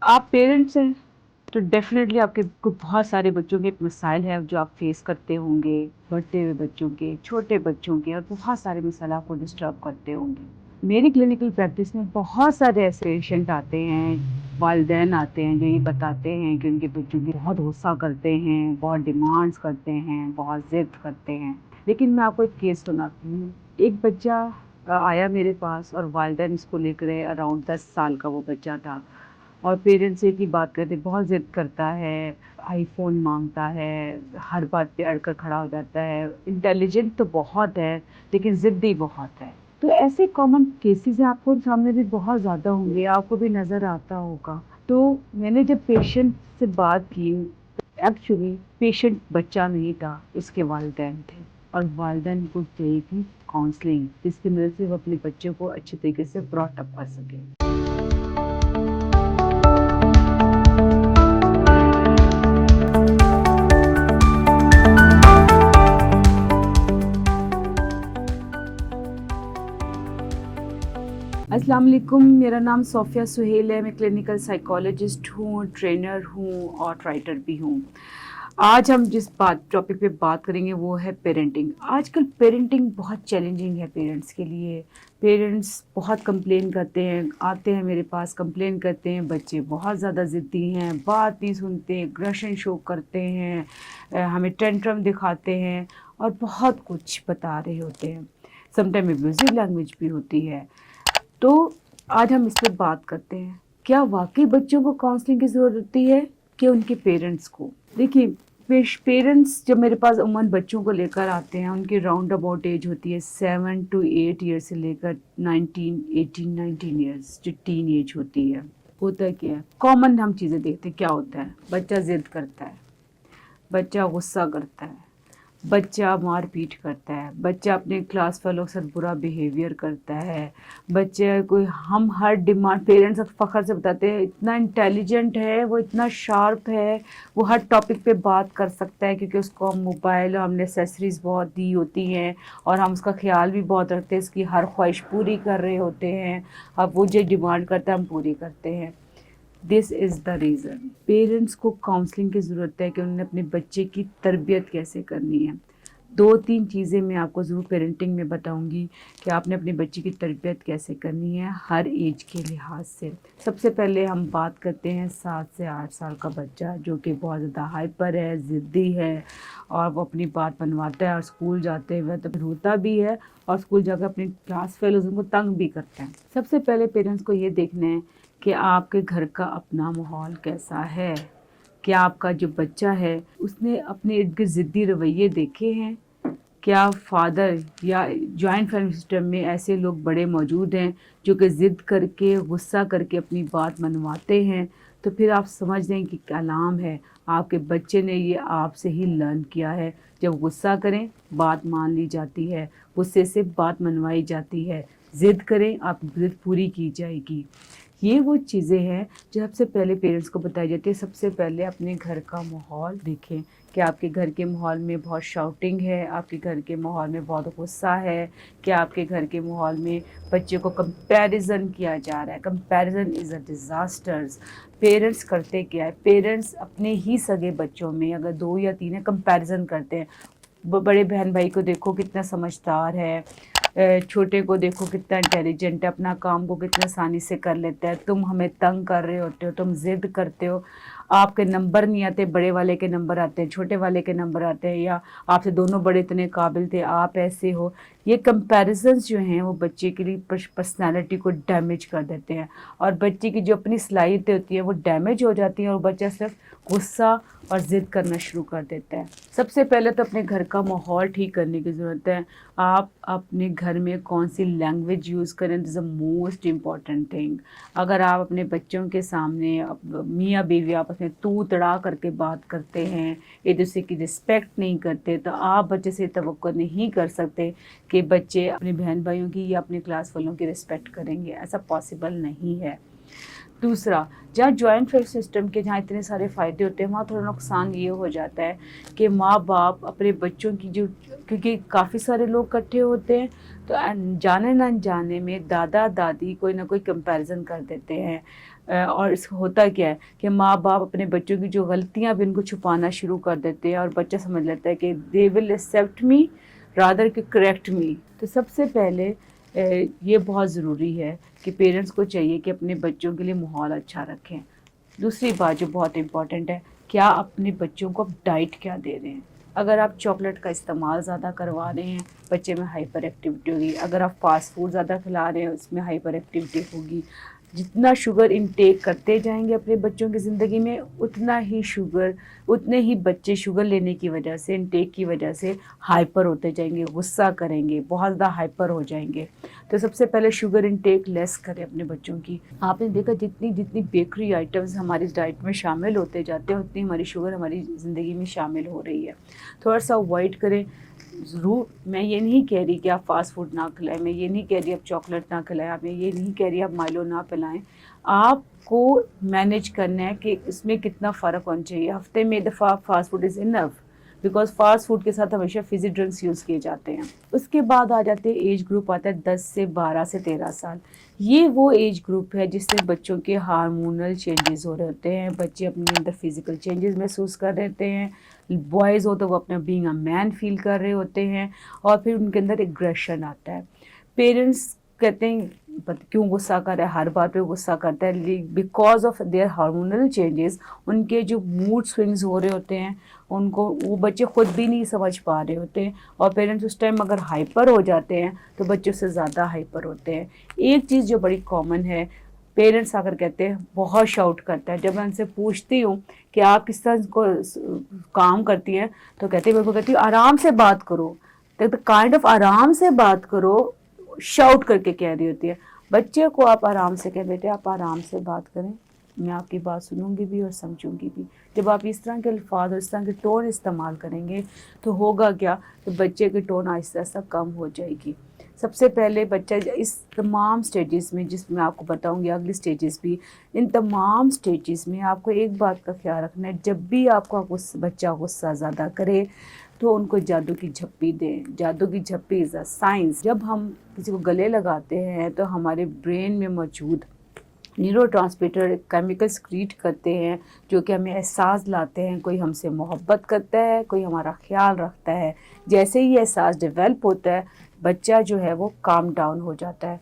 आप पेरेंट्स हैं तो डेफिनेटली आपके को बहुत सारे बच्चों के मसाइल हैं जो आप फेस करते होंगे, बढ़ते हुए बच्चों के, छोटे बच्चों के, और बहुत सारे मसाला आपको डिस्टर्ब करते होंगे। मेरी क्लिनिकल प्रैक्टिस में बहुत सारे ऐसे पेशेंट आते हैं, वालिदैन आते हैं जो ये बताते हैं कि उनके बच्चों की बहुत गुस्सा करते हैं, बहुत डिमांड्स करते हैं, बहुत ज़िद करते हैं। लेकिन मैं आपको एक केस सुनाती हूँ। एक बच्चा आया मेरे पास और वालिदैन इसको लेकर अराउंड 10 साल का वो बच्चा था, और पेरेंट्स से की बात करते, बहुत ज़िद करता है, आईफ़ोन मांगता है, हर बात पे अड़ कर खड़ा हो जाता है। इंटेलिजेंट तो बहुत है लेकिन ज़िद्दी बहुत है। तो ऐसे कॉमन केसेस आपको सामने भी बहुत ज़्यादा होंगे, आपको भी नज़र आता होगा। तो मैंने जब पेशेंट से बात की, एक्चुअली पेशेंट बच्चा नहीं था, इसके वालिदैन थे, और वालिदैन को चाहिए थी काउंसलिंग, जिसकी वजह से वो अपने बच्चे को अच्छे तरीके से ब्रॉट अप कर सके। अस्सलाम वालेकुम, मेरा नाम सोफिया सुहेल है। मैं क्लिनिकल साइकोलॉजिस्ट हूँ, ट्रेनर हूँ और राइटर भी हूँ। आज हम जिस टॉपिक पे बात करेंगे वो है पेरेंटिंग। आजकल पेरेंटिंग बहुत चैलेंजिंग है पेरेंट्स के लिए। पेरेंट्स बहुत कंप्लेन करते हैं, आते हैं मेरे पास, कंप्लेन करते हैं बच्चे बहुत ज़्यादा ज़िद्दी हैं, बात नहीं सुनते, एग्रेशन शो करते हैं, हमें टेंट्रम दिखाते हैं और बहुत कुछ बता रहे होते हैं। समटाइम एब्यूजिव लैंग्वेज भी होती है। तो आज हम इस पर बात करते हैं, क्या वाकई बच्चों को काउंसलिंग की ज़रूरत होती है कि उनके पेरेंट्स को। देखिए, पेरेंट्स जब मेरे पास उमूमन बच्चों को लेकर आते हैं, उनकी राउंड अबाउट एज होती है 7 to 8 ईयर से लेकर 18 ईयर्स, जो टीन एज होती है। होता क्या है, कॉमन हम चीज़ें देखते हैं। क्या होता है, बच्चा जिद करता है, बच्चा गुस्सा करता है, बच्चा मार पीट करता है, बच्चा अपने क्लास फेलो के साथ बुरा बिहेवियर करता है, बच्चे कोई, हम हर डिमांड, पेरेंट्स फ़ख्र से बताते हैं इतना इंटेलिजेंट है, वो इतना शार्प है, वो हर टॉपिक पे बात कर सकता है, क्योंकि उसको हम मोबाइल और हम नेसेसरीज़ बहुत दी होती हैं और हम उसका ख्याल भी बहुत रखते हैं, इसकी हर ख्वाहिश पूरी कर रहे होते हैं। अब वो जो डिमांड करता है हम पूरी करते हैं। This is the reason parents को काउंसलिंग की ज़रूरत है कि उन्होंने अपने बच्चे की तरबियत कैसे करनी है। 2-3 चीज़ें मैं आपको ज़रूर पेरेंटिंग में बताऊंगी कि आपने अपने बच्चे की तरबियत कैसे करनी है हर एज के लिहाज से। सबसे पहले हम बात करते हैं 7 से 8 साल का बच्चा, जो कि बहुत ज़्यादा हाइपर है, ज़िद्दी है, और वो अपनी बात मनवाता है, और स्कूल जाते हुए तो रोता भी है, और स्कूल जाकर अपने क्लास फेलोज उनको तंग भी करते हैं। सबसे पहले पेरेंट्स को ये देखना है कि आपके घर का अपना माहौल कैसा है। क्या आपका जो बच्चा है उसने अपने इर्द गिर्द ज़िद्दी रवैये देखे हैं? क्या फादर या जॉइंट फैमिली सिस्टम में ऐसे लोग बड़े मौजूद हैं जो कि ज़िद करके, गुस्सा करके अपनी बात मनवाते हैं? तो फिर आप समझ लें कि कलाम है, आपके बच्चे ने ये आपसे ही लर्न किया है। जब गुस्सा करें, बात मान ली जाती है, गुस्से से बात मनवाई जाती है, ज़िद करें, आप ज़िद पूरी की जाएगी। ये वो चीज़ें हैं जो सबसे पहले पेरेंट्स को बताई जाती है। सबसे पहले अपने घर का माहौल देखें कि आपके घर के माहौल में बहुत शाउटिंग है, आपके घर के माहौल में बहुत गुस्सा है, क्या आपके घर के माहौल में बच्चे को कंपैरिजन किया जा रहा है। Comparison is a disasters. Parents करते क्या है, पेरेंट्स अपने ही सगे बच्चों में अगर 2 या 3 है कंपैरिजन करते हैं। बड़े बहन भाई को देखो कितना समझदार है, छोटे को देखो कितना इंटेलिजेंट है, अपना काम को कितना आसानी से कर लेता है, तुम हमें तंग कर रहे होते हो, तुम जिद करते हो, आपके नंबर नहीं आते, बड़े वाले के नंबर आते हैं, छोटे वाले के नंबर आते हैं, या आपसे दोनों बड़े इतने काबिल थे, आप ऐसे हो। ये कंपैरिजंस जो हैं वो बच्चे के लिए पर्सनालिटी को डैमेज कर देते हैं, और बच्चे की जो अपनी सलाहियतें होती है वो डैमेज हो जाती हैं, और बच्चा सिर्फ गुस्सा और ज़िद करना शुरू कर देता है। सबसे पहले तो अपने घर का माहौल ठीक करने की ज़रूरत है। आप अपने घर में कौन सी लैंग्वेज यूज़ करें, this is the most important thing. अगर आप अपने बच्चों के सामने मियाँ बीवी आपस में तू तड़ा करके बात करते हैं, एक दूसरे की रिस्पेक्ट नहीं करते, तो आप बच्चे से तवक्को नहीं कर सकते कि बच्चे अपने बहन भाइयों की या अपने क्लास वालों की रिस्पेक्ट करेंगे। ऐसा पॉसिबल नहीं है। दूसरा, जहाँ जॉइंट फैमिली सिस्टम के जहाँ इतने सारे फ़ायदे होते हैं, वहाँ थोड़ा नुकसान ये हो जाता है कि माँ बाप अपने बच्चों की जो, क्योंकि काफ़ी सारे लोग इकट्ठे होते हैं, तो जाने न जाने में दादा दादी कोई ना कोई कंपैरिजन कर देते हैं। اور اس ہوتا کیا ہے کہ ماں باپ اپنے بچوں کی جو غلطیاں بھی ان کو چھپانا شروع کر دیتے ہیں اور بچہ سمجھ لیتا ہے کہ دے ول ایکسیپٹ می رادر کہ کریکٹ می. تو سب سے پہلے یہ بہت ضروری ہے کہ پیرنٹس کو چاہیے کہ اپنے بچوں کے لیے ماحول اچھا رکھیں. دوسری بات جو بہت امپورٹنٹ ہے، کیا اپنے بچوں کو ڈائٹ کیا دے رہے ہیں. اگر آپ چاکلیٹ کا استعمال زیادہ کروا رہے ہیں بچے میں ہائپر ایکٹیویٹی ہوگی. اگر آپ فاسٹ فوڈ زیادہ کھلا رہے ہیں اس میں ہائپر ایکٹیویٹی ہوگی. جتنا شوگر انٹیک کرتے جائیں گے اپنے بچوں کی زندگی میں اتنے ہی بچے شوگر لینے کی وجہ سے انٹیک کی وجہ سے ہائپر ہوتے جائیں گے، غصہ کریں گے، بہت زیادہ ہائپر ہو جائیں گے. تو سب سے پہلے شوگر انٹیک لیس کریں اپنے بچوں کی. آپ نے دیکھا جتنی بیکری آئٹمز ہماری ڈائٹ میں شامل ہوتے جاتے ہیں اتنی ہماری شوگر ہماری زندگی میں شامل ہو رہی ہے. تھوڑا سا اوائڈ کریں. ضرور میں یہ نہیں کہہ رہی کہ آپ فاسٹ فوڈ نہ کھلائیں، میں یہ نہیں کہہ رہی آپ چاکلیٹ نہ کھلائیں، میں یہ نہیں کہہ رہی آپ مائلو نہ پلائیں. آپ کو مینیج کرنا ہے کہ اس میں کتنا فرق ہونا چاہیے. ہفتے میں دفعہ fast food is enough, because fast food کے ساتھ ہمیشہ فزی ڈرنکس یوز کیے جاتے ہیں. اس کے بعد آ جاتے ہیں ایج گروپ آتا ہے 10 سے 12 سے 13 سال. یہ وہ ایج گروپ ہے جس سے بچوں کے ہارمونل چینجز ہو رہے ہوتے ہیں، بچے اپنے اندر فزیکل چینجز محسوس کر رہے ہوتے ہیں. بوائز ہو تو وہ اپنا بینگ اے مین فیل کر رہے ہوتے ہیں اور پھر ان کے اندر ایگریشن آتا ہے. پیرنٹس کہتے ہیں کیوں غصہ کر رہا ہے، ہر بات پہ غصہ کرتا ہے. Because of their hormonal changes ان کے جو موڈ سوئنگز ہو رہے ہوتے ہیں ان کو وہ بچے خود بھی نہیں سمجھ پا رہے ہوتے ہیں. اور پیرنٹس اس ٹائم اگر ہائپر ہو جاتے ہیں تو بچوں سے زیادہ ہائپر ہوتے ہیں. ایک چیز جو بڑی کامن ہے، پیرنٹس اگر کہتے ہیں بہت شاؤٹ کرتا ہے. جب میں ان سے پوچھتی ہوں کہ آپ کس طرح کو کام کرتی ہیں تو کہتی ہوں آرام سے بات کرو. کائنڈ آف آرام سے بات کرو شاؤٹ کر کے کہہ رہی ہوتی ہے. بچے کو آپ آرام سے کہہ بیٹے آپ آرام سے بات کریں، میں آپ کی بات سنوں گی بھی اور سمجھوں گی بھی. جب آپ اس طرح کے الفاظ اور اس طرح کے ٹون استعمال کریں گے تو ہوگا کیا کہ بچے کی ٹون آہستہ آہستہ کم ہو جائے گی. سب سے پہلے بچہ اس تمام سٹیجز میں، جس میں آپ کو بتاؤں گی اگلی سٹیجز بھی، ان تمام سٹیجز میں آپ کو ایک بات کا خیال رکھنا ہے. جب بھی آپ کا بچہ غصہ زیادہ کرے تو ان کو جادو کی جھپی دیں. جادو کی جھپی از اے سائنس. جب ہم کسی کو گلے لگاتے ہیں تو ہمارے برین میں موجود نیورو ٹرانسمیٹر کیمیکل سکریٹ کرتے ہیں جو کہ ہمیں احساس لاتے ہیں کوئی ہم سے محبت کرتا ہے، کوئی ہمارا خیال رکھتا ہے. جیسے ہی احساس ڈیولپ ہوتا ہے بچہ جو ہے وہ کام ڈاؤن ہو جاتا ہے.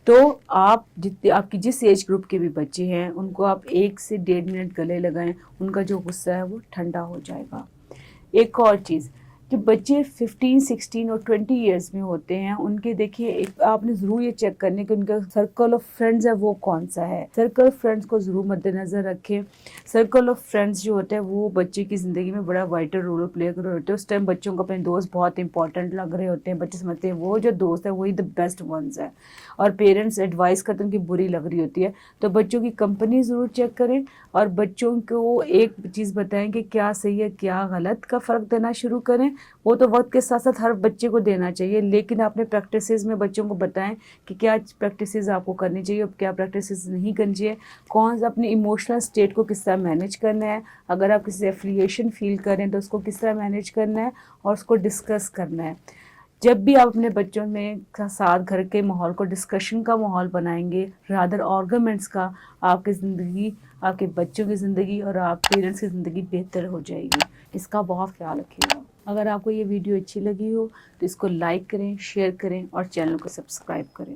تو آپ کی جس ایج گروپ کے بھی بچے ہیں ان کو آپ 1 سے 1.5 منٹ گلے لگائیں، ان کا جو غصہ ہے وہ ٹھنڈا ہو جائے گا. ایک اور چیز، جو بچے 15, 16 اور 20 ایئرز میں ہوتے ہیں ان کے دیکھیے آپ نے ضرور یہ چیک کرنے کہ ان کا سرکل آف فرینڈز ہے وہ کون سا ہے. سرکل آف فرینڈز کو ضرور مد نظر رکھیں. سرکل آف فرینڈز جو ہوتا ہے وہ بچے کی زندگی میں بڑا وائٹل رول پلے کر رہے ہوتے ہیں. اس ٹائم بچوں کو اپنے دوست بہت امپورٹنٹ لگ رہے ہوتے ہیں. بچے سمجھتے ہیں وہ جو دوست ہے وہی دا بیسٹ ونز ہے اور پیرنٹس ایڈوائز کرتے ہیں کہ بری لگ رہی ہوتی ہے. تو بچوں کی کمپنی ضرور چیک کریں اور بچوں کو ایک چیز بتائیں کہ کیا صحیح ہے کیا غلط کا فرق دینا شروع کریں. وہ تو وقت کے ساتھ ساتھ ہر بچے کو دینا چاہیے، لیکن اپنے پریکٹسز میں بچوں کو بتائیں کہ کیا پریکٹسز آپ کو کرنی چاہیے اور کیا پریکٹسز نہیں کرنی چاہیے. کون سا اپنی ایموشنل اسٹیٹ کو کس طرح مینیج کرنا ہے، اگر آپ کسی سے ایفیلیشن فیل کریں تو اس کو کس طرح مینیج کرنا ہے اور اس کو ڈسکس کرنا ہے. جب بھی آپ اپنے بچوں میں ساتھ گھر کے ماحول کو ڈسکشن کا ماحول بنائیں گے رادر آرگومنٹس کا، آپ کی زندگی، آپ کے بچوں کی زندگی اور آپ پیرنٹس کی زندگی بہتر ہو جائے گی. اس کا بہت خیال رکھیے گا. اگر آپ کو یہ ویڈیو اچھی لگی ہو تو اس کو لائک کریں، شیئر کریں اور چینل کو سبسکرائب کریں.